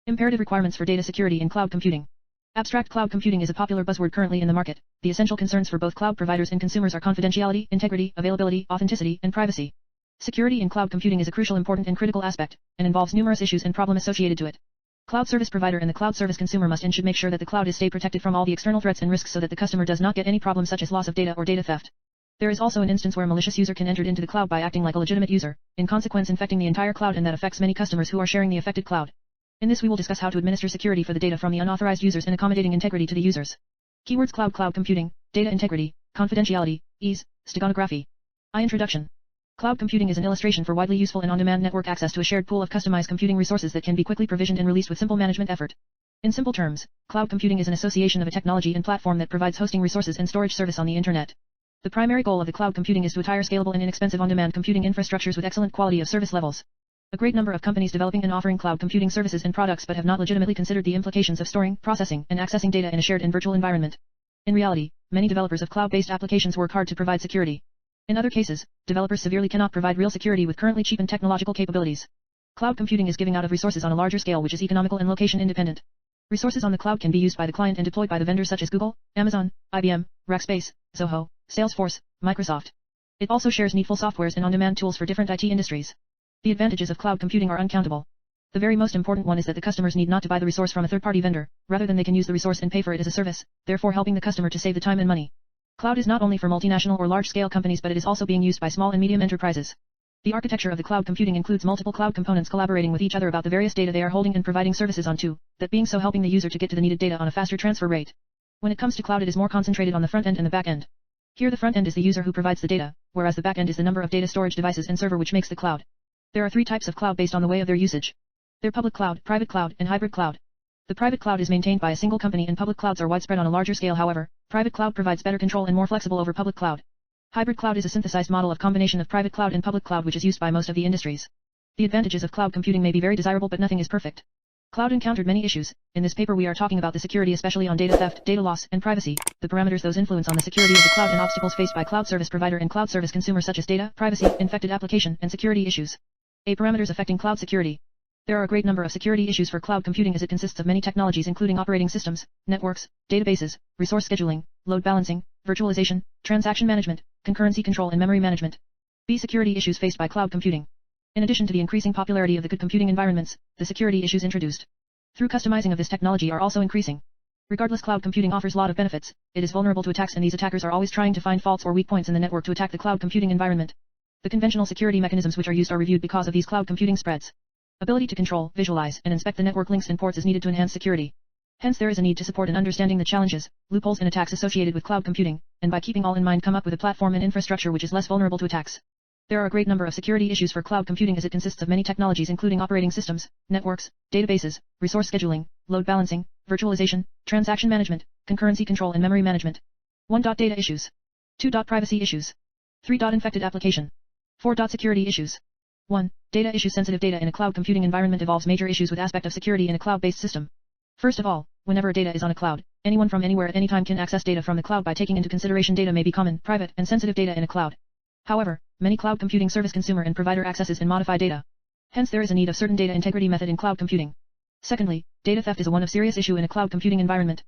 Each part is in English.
Imperative requirements for data security in cloud computing. Abstract cloud computing is a popular buzzword currently in the market. The essential concerns for both cloud providers and consumers are confidentiality, integrity, availability, authenticity, and privacy. Security in cloud computing is a crucial, important, and critical aspect, and involves numerous issues and problems associated to it. Cloud service provider and the cloud service consumer must and should make sure that the cloud is stay protected from all the external threats and risks so that the customer does not get any problems such as loss of data or data theft. There is also an instance where a malicious user can enter into the cloud by acting like a legitimate user, in consequence infecting the entire cloud, and that affects many customers who are sharing the affected cloud. In this we will discuss how to administer security for the data from the unauthorized users and accommodating integrity to the users. Keywords: cloud computing, data integrity, confidentiality, ease, steganography. Introduction. Cloud computing is an illustration for widely useful and on-demand network access to a shared pool of customized computing resources that can be quickly provisioned and released with simple management effort. In simple terms, cloud computing is an association of a technology and platform that provides hosting resources and storage service on the internet. The primary goal of the cloud computing is to attire scalable and inexpensive on-demand computing infrastructures with excellent quality of service levels. A great number of companies developing and offering cloud computing services and products but have not legitimately considered the implications of storing, processing, and accessing data in a shared and virtual environment. In reality, many developers of cloud-based applications work hard to provide security. In other cases, developers severely cannot provide real security with currently cheapened technological capabilities. Cloud computing is giving out of resources on a larger scale which is economical and location independent. Resources on the cloud can be used by the client and deployed by the vendors such as Google, Amazon, IBM, Rackspace, Zoho, Salesforce, Microsoft. It also shares needful softwares and on-demand tools for different IT industries. The advantages of cloud computing are uncountable. The very most important one is that the customers need not to buy the resource from a third-party vendor, rather than they can use the resource and pay for it as a service, therefore helping the customer to save the time and money. Cloud is not only for multinational or large-scale companies but it is also being used by small and medium enterprises. The architecture of the cloud computing includes multiple cloud components collaborating with each other about the various data they are holding and providing services on to, that being so helping the user to get to the needed data on a faster transfer rate. When it comes to cloud it is more concentrated on the front end and the back end. Here the front end is the user who provides the data, whereas the back end is the number of data storage devices and server which makes the cloud. There are three types of cloud based on the way of their usage. They're public cloud, private cloud, and hybrid cloud. The private cloud is maintained by a single company and public clouds are widespread on a larger scale. However, private cloud provides better control and more flexible over public cloud. Hybrid cloud is a synthesized model of combination of private cloud and public cloud which is used by most of the industries. The advantages of cloud computing may be very desirable but nothing is perfect. Cloud encountered many issues. In this paper we are talking about the security especially on data theft, data loss, and privacy, the parameters those influence on the security of the cloud and obstacles faced by cloud service provider and cloud service consumer such as data, privacy, infected application, and security issues. Parameters affecting cloud security. There are a great number of security issues for cloud computing as it consists of many technologies including operating systems, networks, databases, resource scheduling, load balancing, virtualization, transaction management, concurrency control and memory management. Security issues faced by cloud computing. In addition to the increasing popularity of the good computing environments, the security issues introduced through customizing of this technology are also increasing. Regardless, cloud computing offers a lot of benefits. It is vulnerable to attacks and these attackers are always trying to find faults or weak points in the network to attack the cloud computing environment. The conventional security mechanisms which are used are reviewed because of these cloud computing spreads. Ability to control, visualize, and inspect the network links and ports is needed to enhance security. Hence there is a need to support and understanding the challenges, loopholes and attacks associated with cloud computing, and by keeping all in mind come up with a platform and infrastructure which is less vulnerable to attacks. There are a great number of security issues for cloud computing as it consists of many technologies including operating systems, networks, databases, resource scheduling, load balancing, virtualization, transaction management, concurrency control and memory management. 1. Data issues. 2. Privacy issues. 3. Infected application. 4. Security issues. 1. Data issues. Sensitive data in a cloud computing environment involves major issues with aspect of security in a cloud-based system. First of all, whenever data is on a cloud, anyone from anywhere at any time can access data from the cloud by taking into consideration data may be common, private, and sensitive data in a cloud. However, many cloud computing service consumer and provider accesses and modify data. Hence there is a need of certain data integrity method in cloud computing. Secondly, data theft is a one of serious issue in a cloud computing environment.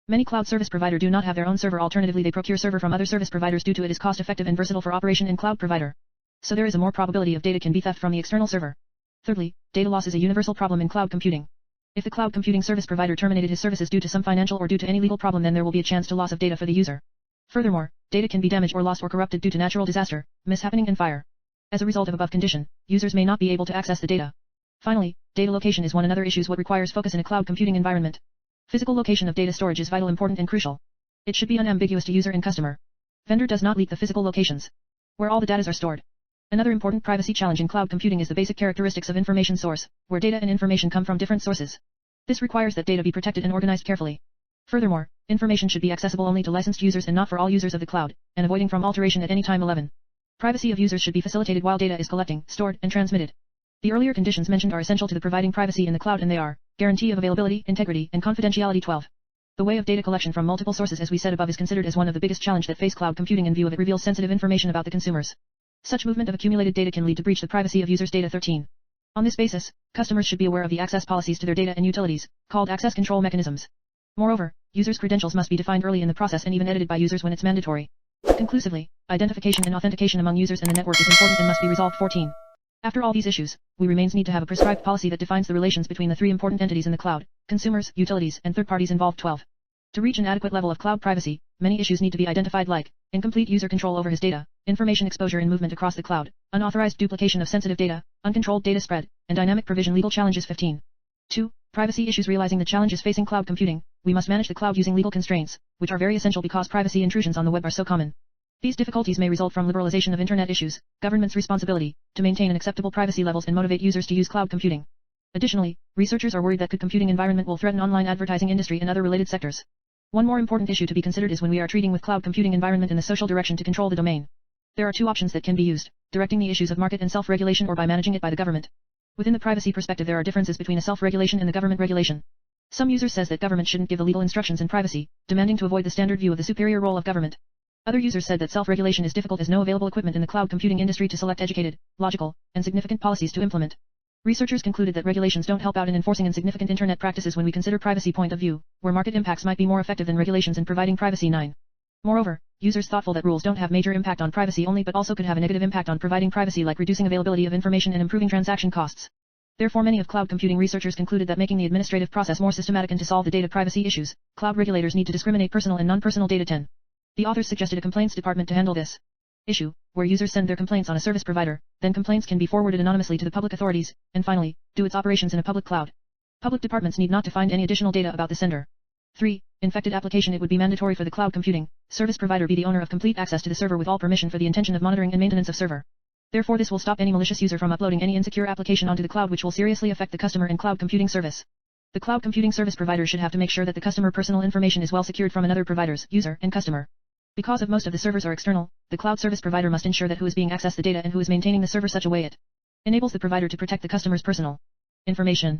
Many cloud service provider do not have their own server, alternatively they procure server from other service providers due to it is cost effective and versatile for operation in cloud provider. So there is a more probability of data can be theft from the external server. Thirdly, data loss is a universal problem in cloud computing. If the cloud computing service provider terminated his services due to some financial or due to any legal problem then there will be a chance to loss of data for the user. Furthermore, data can be damaged or lost or corrupted due to natural disaster, mishappening and fire. As a result of above condition, users may not be able to access the data. Finally, data location is one another issues what requires focus in a cloud computing environment. Physical location of data storage is vital, important and crucial. It should be unambiguous to user and customer. Vendor does not leak the physical locations where all the data are stored. Another important privacy challenge in cloud computing is the basic characteristics of information source, where data and information come from different sources. This requires that data be protected and organized carefully. Furthermore, information should be accessible only to licensed users and not for all users of the cloud, and avoiding from alteration at any time. 11. Privacy of users should be facilitated while data is collecting, stored, and transmitted. The earlier conditions mentioned are essential to the providing privacy in the cloud and they are guarantee of availability, integrity, and confidentiality. 12. The way of data collection from multiple sources as we said above is considered as one of the biggest challenge that face cloud computing in view of it reveals sensitive information about the consumers. Such movement of accumulated data can lead to breach the privacy of users' data. 13. On this basis, customers should be aware of the access policies to their data and utilities, called access control mechanisms. Moreover, users' credentials must be defined early in the process and even edited by users when it's mandatory. Conclusively, identification and authentication among users and the network is important and must be resolved. 14. After all these issues, we remains need to have a prescribed policy that defines the relations between the three important entities in the cloud: consumers, utilities, and third parties involved. 12. To reach an adequate level of cloud privacy, many issues need to be identified like incomplete user control over his data, information exposure and movement across the cloud, unauthorized duplication of sensitive data, uncontrolled data spread, and dynamic provision. Legal challenges. 15. 2. Privacy issues. Realizing the challenges facing cloud computing, we must manage the cloud using legal constraints, which are very essential because privacy intrusions on the web are so common. These difficulties may result from liberalization of internet issues, government's responsibility to maintain an acceptable privacy levels and motivate users to use cloud computing. Additionally, researchers are worried that computing environment will threaten online advertising industry and other related sectors. One more important issue to be considered is when we are treating with cloud computing environment in the social direction to control the domain. There are two options that can be used: directing the issues of market and self-regulation, or by managing it by the government. Within the privacy perspective, there are differences between a self-regulation and the government regulation. Some users says that government shouldn't give the legal instructions in privacy, demanding to avoid the standard view of the superior role of government. Other users said that self-regulation is difficult as no available equipment in the cloud computing industry to select educated, logical, and significant policies to implement. Researchers concluded that regulations don't help out in enforcing insignificant internet practices when we consider privacy point of view, where market impacts might be more effective than regulations in providing privacy. 9. Moreover, users thoughtful that rules don't have major impact on privacy only but also could have a negative impact on providing privacy, like reducing availability of information and improving transaction costs. Therefore, many of cloud computing researchers concluded that making the administrative process more systematic and to solve the data privacy issues, cloud regulators need to discriminate personal and non-personal data. 10. The authors suggested a complaints department to handle this issue, where users send their complaints on a service provider, then complaints can be forwarded anonymously to the public authorities, and finally, do its operations in a public cloud. Public departments need not to find any additional data about the sender. 3. Infected application. It would be mandatory for the cloud computing service provider be the owner of complete access to the server with all permission for the intention of monitoring and maintenance of server. Therefore, this will stop any malicious user from uploading any insecure application onto the cloud, which will seriously affect the customer and cloud computing service. The cloud computing service provider should have to make sure that the customer personal information is well secured from another provider's user and customer. Because of most of the servers are external, the cloud service provider must ensure that who is being accessed the data and who is maintaining the server such a way it enables the provider to protect the customer's personal information.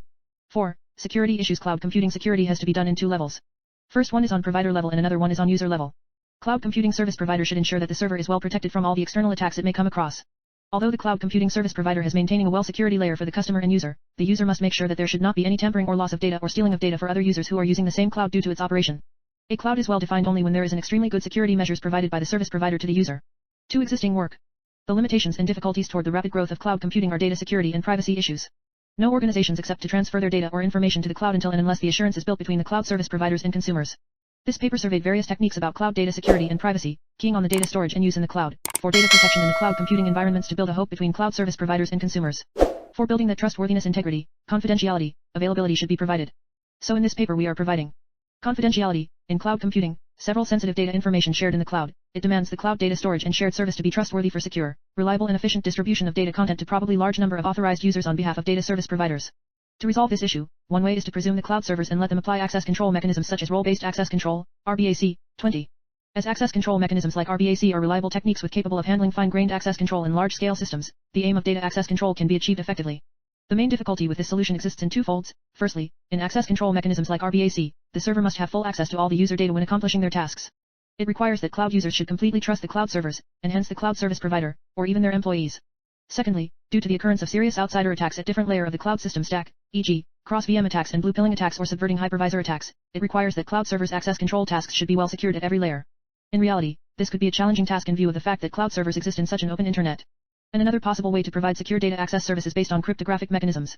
4. Security issues. Cloud computing security has to be done in two levels. First one is on provider level and another one is on user level. Cloud computing service provider should ensure that the server is well protected from all the external attacks it may come across. Although the cloud computing service provider has maintaining a well security layer for the customer and user, the user must make sure that there should not be any tampering or loss of data or stealing of data for other users who are using the same cloud due to its operation. A cloud is well defined only when there is an extremely good security measures provided by the service provider to the user. 2. Existing work. The limitations and difficulties toward the rapid growth of cloud computing are data security and privacy issues. No organizations accept to transfer their data or information to the cloud until and unless the assurance is built between the cloud service providers and consumers. This paper surveyed various techniques about cloud data security and privacy, keying on the data storage and use in the cloud, for data protection in the cloud computing environments to build a hope between cloud service providers and consumers. For building that trustworthiness, integrity, confidentiality, availability should be provided. So in this paper we are providing confidentiality. In cloud computing, several sensitive data information shared in the cloud, it demands the cloud data storage and shared service to be trustworthy for secure, reliable and efficient distribution of data content to probably large number of authorized users on behalf of data service providers. To resolve this issue, one way is to presume the cloud servers and let them apply access control mechanisms such as role-based access control, RBAC. 20. As access control mechanisms like RBAC are reliable techniques with capable of handling fine-grained access control in large-scale systems, the aim of data access control can be achieved effectively. The main difficulty with this solution exists in two folds. Firstly, in access control mechanisms like RBAC, the server must have full access to all the user data when accomplishing their tasks. It requires that cloud users should completely trust the cloud servers, and hence the cloud service provider, or even their employees. Secondly, due to the occurrence of serious outsider attacks at different layer of the cloud system stack, e.g., cross-VM attacks and blue-pilling attacks or subverting hypervisor attacks, it requires that cloud servers' access control tasks should be well secured at every layer. In reality, this could be a challenging task in view of the fact that cloud servers exist in such an open internet. And another possible way to provide secure data access service is based on cryptographic mechanisms.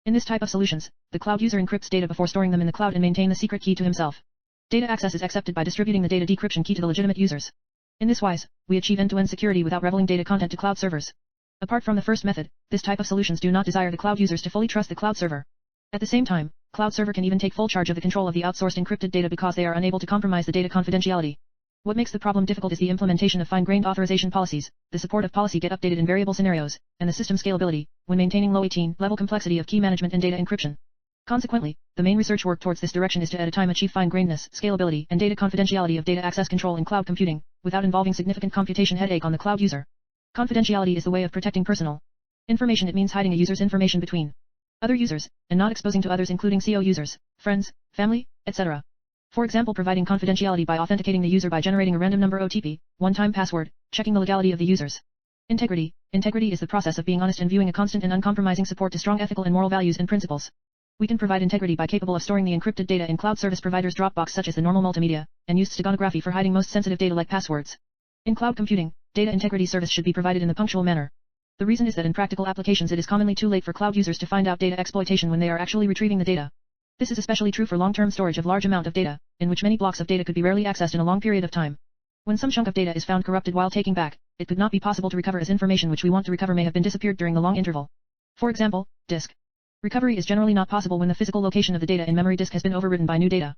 In this type of solutions, the cloud user encrypts data before storing them in the cloud and maintain the secret key to himself. Data access is accepted by distributing the data decryption key to the legitimate users. In this wise, we achieve end-to-end security without revealing data content to cloud servers. Apart from the first method, this type of solutions do not desire the cloud users to fully trust the cloud server. At the same time, cloud server can even take full charge of the control of the outsourced encrypted data because they are unable to compromise the data confidentiality. What makes the problem difficult is the implementation of fine-grained authorization policies, the support of policy get updated in variable scenarios, and the system scalability, when maintaining low 18-level complexity of key management and data encryption. Consequently, the main research work towards this direction is to at a time achieve fine-grainedness, scalability, and data confidentiality of data access control in cloud computing, without involving significant computation headache on the cloud user. Confidentiality is the way of protecting personal information. It means hiding a user's information between other users, and not exposing to others including CO users, friends, family, etc. For example, providing confidentiality by authenticating the user by generating a random number OTP, one-time password, checking the legality of the user's Integrity. Integrity is the process of being honest and viewing a constant and uncompromising support to strong ethical and moral values and principles. We can provide integrity by capable of storing the encrypted data in cloud service providers' Dropbox such as the normal multimedia, and used steganography for hiding most sensitive data like passwords. In cloud computing, data integrity service should be provided in the punctual manner. The reason is that in practical applications it is commonly too late for cloud users to find out data exploitation when they are actually retrieving the data. This is especially true for long-term storage of large amount of data, in which many blocks of data could be rarely accessed in a long period of time. When some chunk of data is found corrupted while taking back, it could not be possible to recover as information which we want to recover may have been disappeared during the long interval. For example, disk recovery is generally not possible when the physical location of the data in memory disk has been overwritten by new data.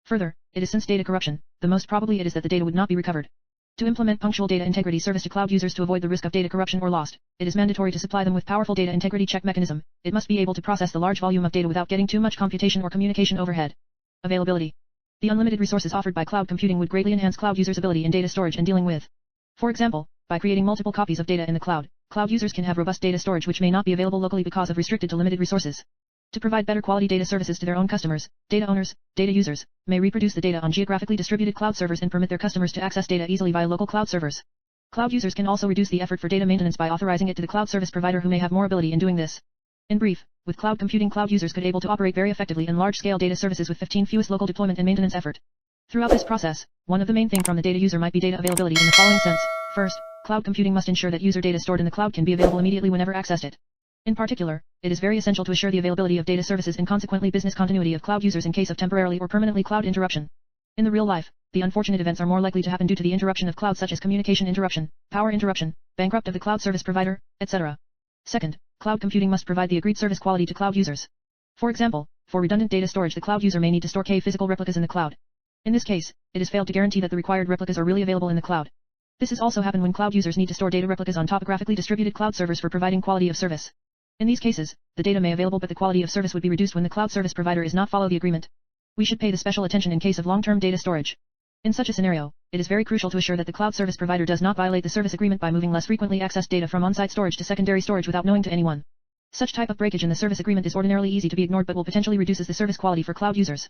Further, it is since data corruption, the most probably it is that the data would not be recovered. To implement punctual data integrity service to cloud users to avoid the risk of data corruption or lost, it is mandatory to supply them with powerful data integrity check mechanism. It must be able to process the large volume of data without getting too much computation or communication overhead. Availability. The unlimited resources offered by cloud computing would greatly enhance cloud users' ability in data storage and dealing with. For example, by creating multiple copies of data in the cloud, cloud users can have robust data storage which may not be available locally because of restricted to limited resources. To provide better quality data services to their own customers, data owners, data users, may reproduce the data on geographically distributed cloud servers and permit their customers to access data easily via local cloud servers. Cloud users can also reduce the effort for data maintenance by authorizing it to the cloud service provider who may have more ability in doing this. In brief, with cloud computing cloud users could able to operate very effectively in large-scale data services with 15 fewest local deployment and maintenance effort. Throughout this process, one of the main thing from the data user might be data availability in the following sense. First, cloud computing must ensure that user data stored in the cloud can be available immediately whenever accessed it. In particular, it is very essential to assure the availability of data services and consequently business continuity of cloud users in case of temporarily or permanently cloud interruption. In the real life, the unfortunate events are more likely to happen due to the interruption of cloud such as communication interruption, power interruption, bankrupt of the cloud service provider, etc. Second, cloud computing must provide the agreed service quality to cloud users. For example, for redundant data storage the cloud user may need to store K physical replicas in the cloud. In this case, it is failed to guarantee that the required replicas are really available in the cloud. This has also happened when cloud users need to store data replicas on topographically distributed cloud servers for providing quality of service. In these cases, the data may available but the quality of service would be reduced when the cloud service provider is not follow the agreement. We should pay the special attention in case of long-term data storage. In such a scenario, it is very crucial to assure that the cloud service provider does not violate the service agreement by moving less frequently accessed data from on-site storage to secondary storage without knowing to anyone. Such type of breakage in the service agreement is ordinarily easy to be ignored but will potentially reduces the service quality for cloud users.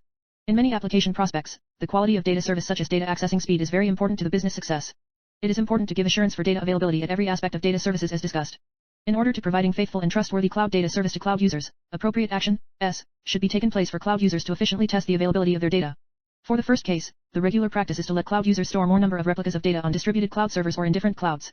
In many application prospects, the quality of data service such as data accessing speed is very important to the business success. It is important to give assurance for data availability at every aspect of data services as discussed. In order to providing faithful and trustworthy cloud data service to cloud users, appropriate action, should be taken place for cloud users to efficiently test the availability of their data. For the first case, the regular practice is to let cloud users store more number of replicas of data on distributed cloud servers or in different clouds.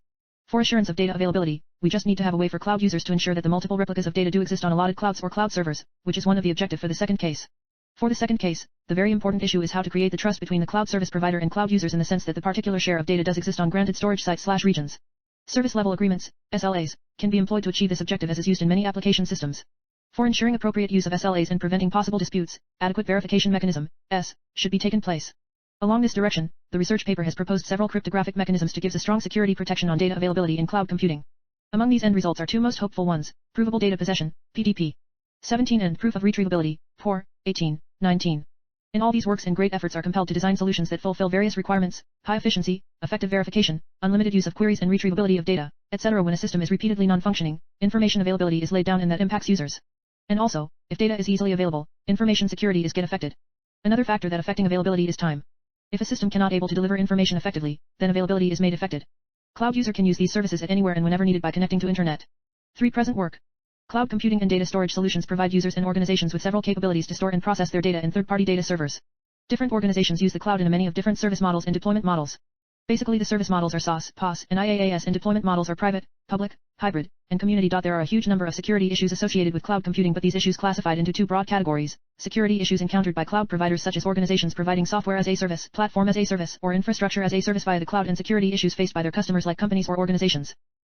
For assurance of data availability, we just need to have a way for cloud users to ensure that the multiple replicas of data do exist on allotted clouds or cloud servers, which is one of the objective for the second case. For the second case, the very important issue is how to create the trust between the cloud service provider and cloud users in the sense that the particular share of data does exist on granted storage sites/regions. Service level agreements, SLAs, can be employed to achieve this objective as is used in many application systems. For ensuring appropriate use of SLAs and preventing possible disputes, adequate verification mechanism, should be taken place. Along this direction, the research paper has proposed several cryptographic mechanisms to give a strong security protection on data availability in cloud computing. Among these end results are two most hopeful ones, provable data possession, PDP. 17 and proof of retrievability, POR, 18, 19. In all these works and great efforts are compelled to design solutions that fulfill various requirements, high efficiency, effective verification, unlimited use of queries and retrievability of data, etc. When a system is repeatedly non-functioning, information availability is laid down and that impacts users. And also, if data is easily available, information security is get affected. Another factor that affecting availability is time. If a system cannot able to deliver information effectively, then availability is made affected. Cloud user can use these services at anywhere and whenever needed by connecting to internet. 3. Present work. Cloud computing and data storage solutions provide users and organizations with several capabilities to store and process their data in third-party data servers. Different organizations use the cloud in a many of different service models and deployment models. Basically the service models are SaaS, PaaS, and IaaS and deployment models are private, public, hybrid, and community. There are a huge number of security issues associated with cloud computing but these issues classified into two broad categories. Security issues encountered by cloud providers such as organizations providing software as a service, platform as a service, or infrastructure as a service via the cloud and security issues faced by their customers like companies or organizations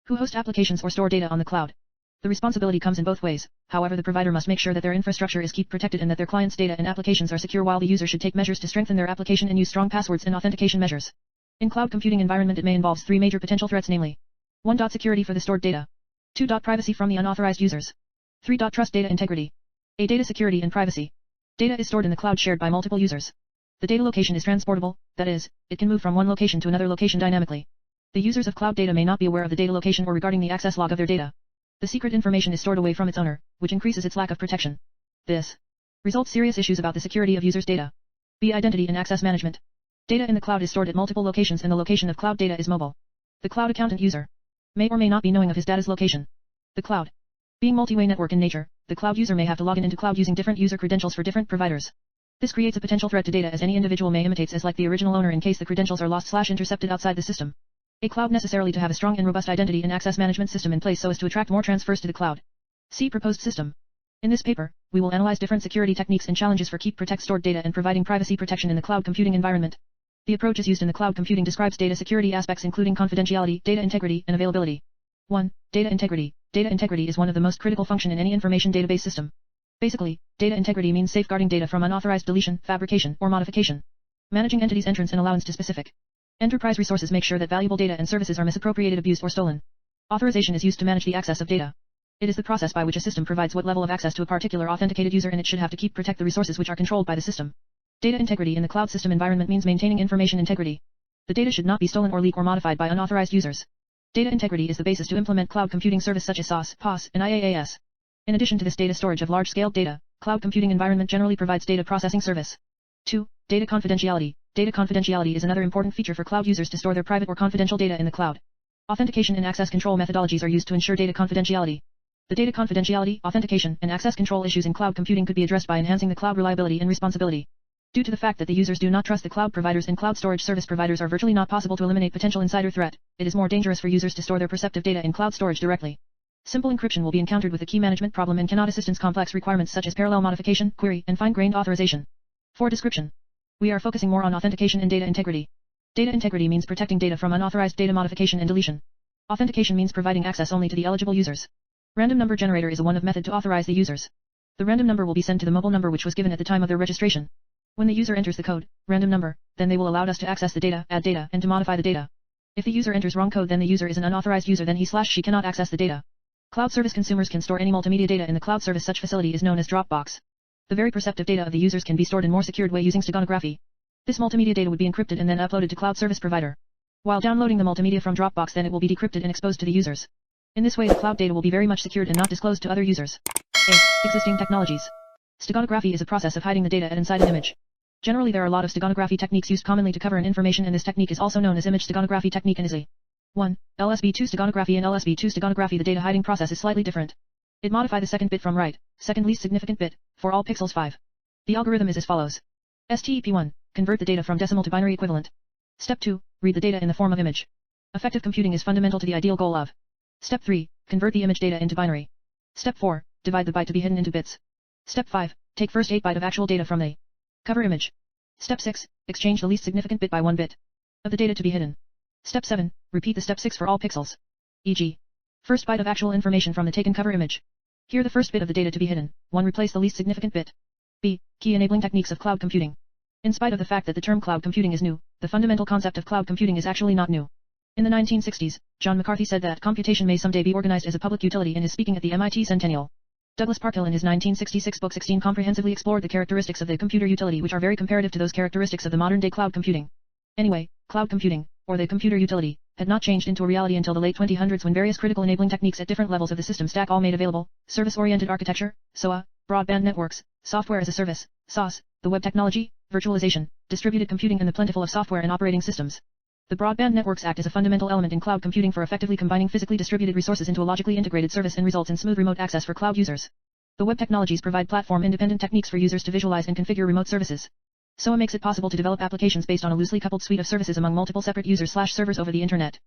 who host applications or store data on the cloud. The responsibility comes in both ways, however the provider must make sure that their infrastructure is kept protected and that their clients' data and applications are secure while the user should take measures to strengthen their application and use strong passwords and authentication measures. In cloud computing environment it may involve three major potential threats namely 1. Security for the stored data. 2. Privacy from the unauthorized users. 3. Trust data integrity. A. Data security and privacy. Data is stored in the cloud shared by multiple users. The data location is transportable, that is, it can move from one location to another location dynamically. The users of cloud data may not be aware of the data location or regarding the access log of their data. The secret information is stored away from its owner, which increases its lack of protection. This results serious issues about the security of users' data. B. Identity and access management. Data in the cloud is stored at multiple locations and the location of cloud data is mobile. The cloud accountant user may or may not be knowing of his data's location. The cloud. Being multi-way network in nature, the cloud user may have to log in into cloud using different user credentials for different providers. This creates a potential threat to data as any individual may imitate as like the original owner in case the credentials are lost/intercepted outside the system. A cloud necessarily to have a strong and robust identity and access management system in place so as to attract more transfers to the cloud. See proposed system. In this paper, we will analyze different security techniques and challenges for keep protect stored data and providing privacy protection in the cloud computing environment. The approaches used in the cloud computing describes data security aspects including confidentiality, data integrity, and availability. 1. Data integrity. Data integrity is one of the most critical function in any information database system. Basically, data integrity means safeguarding data from unauthorized deletion, fabrication, or modification. Managing entities' entrance and allowance to specific enterprise resources make sure that valuable data and services are misappropriated, abused, or stolen. Authorization is used to manage the access of data. It is the process by which a system provides what level of access to a particular authenticated user, and it should have to keep protect the resources which are controlled by the system. Data integrity in the cloud system environment means maintaining information integrity. The data should not be stolen or leaked or modified by unauthorized users. Data integrity is the basis to implement cloud computing service such as SaaS, PaaS, and IaaS. In addition to this data storage of large-scale data, cloud computing environment generally provides data processing service. 2. Data confidentiality. Data confidentiality is another important feature for cloud users to store their private or confidential data in the cloud. Authentication and access control methodologies are used to ensure data confidentiality. The data confidentiality, authentication, and access control issues in cloud computing could be addressed by enhancing the cloud reliability and responsibility. Due to the fact that the users do not trust the cloud providers and cloud storage service providers are virtually not possible to eliminate potential insider threat, it is more dangerous for users to store their perceptive data in cloud storage directly. Simple encryption will be encountered with a key management problem and cannot assistance complex requirements such as parallel modification, query, and fine-grained authorization. For description, we are focusing more on authentication and data integrity. Data integrity means protecting data from unauthorized data modification and deletion. Authentication means providing access only to the eligible users. Random number generator is a one-of method to authorize the users. The random number will be sent to the mobile number which was given at the time of their registration. When the user enters the code, random number, then they will allow us to access the data, add data, and to modify the data. If the user enters wrong code, then the user is an unauthorized user, then he/she cannot access the data. Cloud service consumers can store any multimedia data in the cloud service. Such facility is known as Dropbox. The very perceptive data of the users can be stored in more secured way using steganography. This multimedia data would be encrypted and then uploaded to cloud service provider. While downloading the multimedia from Dropbox, then it will be decrypted and exposed to the users. In this way the cloud data will be very much secured and not disclosed to other users. A. Existing technologies. Steganography is a process of hiding the data inside an image. Generally there are a lot of steganography techniques used commonly to cover an information, and this technique is also known as image steganography technique and is a 1. LSB2 steganography. In LSB2 steganography the data hiding process is slightly different. It modify the second bit from right, second least significant bit, for all pixels 5. The algorithm is as follows. Step 1. Convert the data from decimal to binary equivalent. Step 2. Read the data in the form of image. Effective computing is fundamental to the ideal goal of. Step 3. Convert the image data into binary. Step 4. Divide the byte to be hidden into bits. Step 5. Take first 8 byte of actual data from the cover image. Step 6. Exchange the least significant bit by 1 bit of the data to be hidden. Step 7. Repeat the step 6 for all pixels. E.g. first byte of actual information from the taken cover image. Here the first bit of the data to be hidden. 1. Replace the least significant bit. B. Key enabling techniques of cloud computing. In spite of the fact that the term cloud computing is new, the fundamental concept of cloud computing is actually not new. In the 1960s, John McCarthy said that computation may someday be organized as a public utility in his speaking at the MIT Centennial. Douglas Parkhill in his 1966 book 16 comprehensively explored the characteristics of the computer utility which are very comparative to those characteristics of the modern-day cloud computing. Anyway, cloud computing, or the computer utility, had not changed into a reality until the late 2000s when various critical enabling techniques at different levels of the system stack all made available: service-oriented architecture, SOA, broadband networks, software as a service, SaaS, the web technology, virtualization, distributed computing, and the plentiful of software and operating systems. The Broadband Networks act as a fundamental element in cloud computing for effectively combining physically distributed resources into a logically integrated service and results in smooth remote access for cloud users. The web technologies provide platform-independent techniques for users to visualize and configure remote services. SOA makes it possible to develop applications based on a loosely coupled suite of services among multiple separate users/servers over the internet.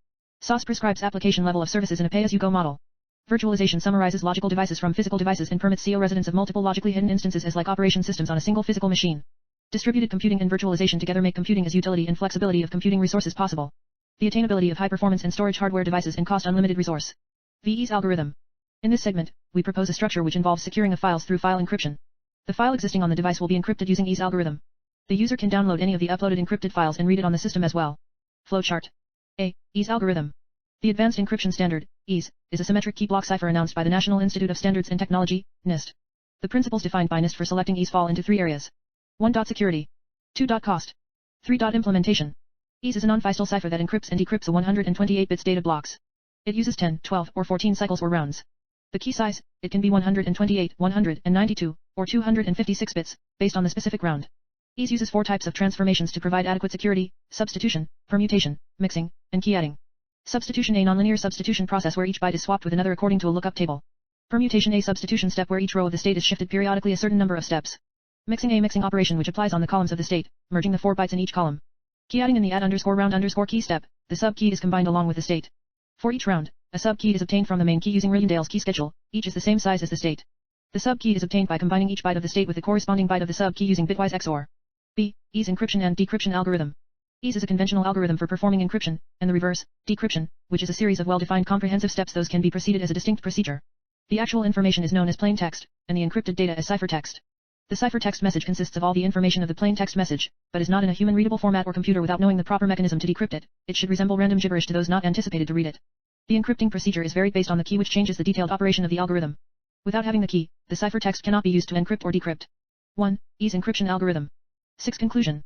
SaaS prescribes application level of services in a pay-as-you-go model. Virtualization summarizes logical devices from physical devices and permits CO residence of multiple logically hidden instances as like operation systems on a single physical machine. Distributed computing and virtualization together make computing as utility and flexibility of computing resources possible. The attainability of high performance and storage hardware devices and cost unlimited resource. VE's algorithm. In this segment, we propose a structure which involves securing of files through file encryption. The file existing on the device will be encrypted using E's algorithm. The user can download any of the uploaded encrypted files and read it on the system as well. Flowchart. A. E's algorithm. The Advanced Encryption Standard, EAS, is a symmetric key block cipher announced by the National Institute of Standards and Technology, NIST. The principles defined by NIST for selecting EAS fall into 3 areas. 1. Security. 2. Cost. 3. Implementation. EAS is a non-feistal cipher that encrypts and decrypts a 128 bits data blocks. It uses 10, 12, or 14 cycles or rounds. The key size, it can be 128, 192, or 256 bits, based on the specific round. EAS uses 4 types of transformations to provide adequate security: substitution, permutation, mixing, and key adding. Substitution, a nonlinear substitution process where each byte is swapped with another according to a lookup table. Permutation, a substitution step where each row of the state is shifted periodically a certain number of steps. Mixing, a mixing operation which applies on the columns of the state, merging the 4 bytes in each column. Key adding, in the add_round_key step, the sub-key is combined along with the state. For each round, a sub-key is obtained from the main key using Rayundale's key schedule, each is the same size as the state. The sub-key is obtained by combining each byte of the state with the corresponding byte of the sub-key using bitwise XOR. B. Ease encryption and decryption algorithm. Ease is a conventional algorithm for performing encryption, and the reverse, decryption, which is a series of well-defined comprehensive steps. Those can be preceded as a distinct procedure. The actual information is known as plain text, and the encrypted data as ciphertext. The ciphertext message consists of all the information of the plain text message, but is not in a human-readable format or computer without knowing the proper mechanism to decrypt it. It should resemble random gibberish to those not anticipated to read it. The encrypting procedure is varied based on the key, which changes the detailed operation of the algorithm. Without having the key, the ciphertext cannot be used to encrypt or decrypt. 1. Ease encryption algorithm. 6. Conclusion.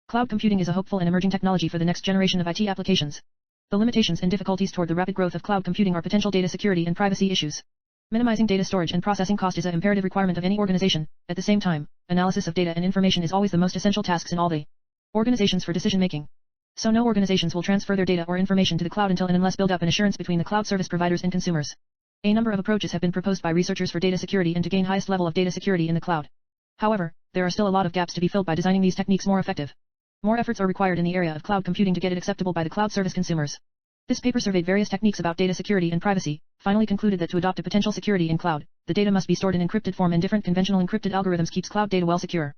Cloud computing is a hopeful and emerging technology for the next generation of IT applications. The limitations and difficulties toward the rapid growth of cloud computing are potential data security and privacy issues. Minimizing data storage and processing cost is an imperative requirement of any organization. At the same time, analysis of data and information is always the most essential tasks in all the organizations for decision making. So no organizations will transfer their data or information to the cloud until and unless build up an assurance between the cloud service providers and consumers. A number of approaches have been proposed by researchers for data security and to gain highest level of data security in the cloud. However, there are still a lot of gaps to be filled by designing these techniques more effective. More efforts are required in the area of cloud computing to get it acceptable by the cloud service consumers. This paper surveyed various techniques about data security and privacy, finally concluded that to adopt a potential security in cloud, the data must be stored in encrypted form, and different conventional encrypted algorithms keeps cloud data well secure.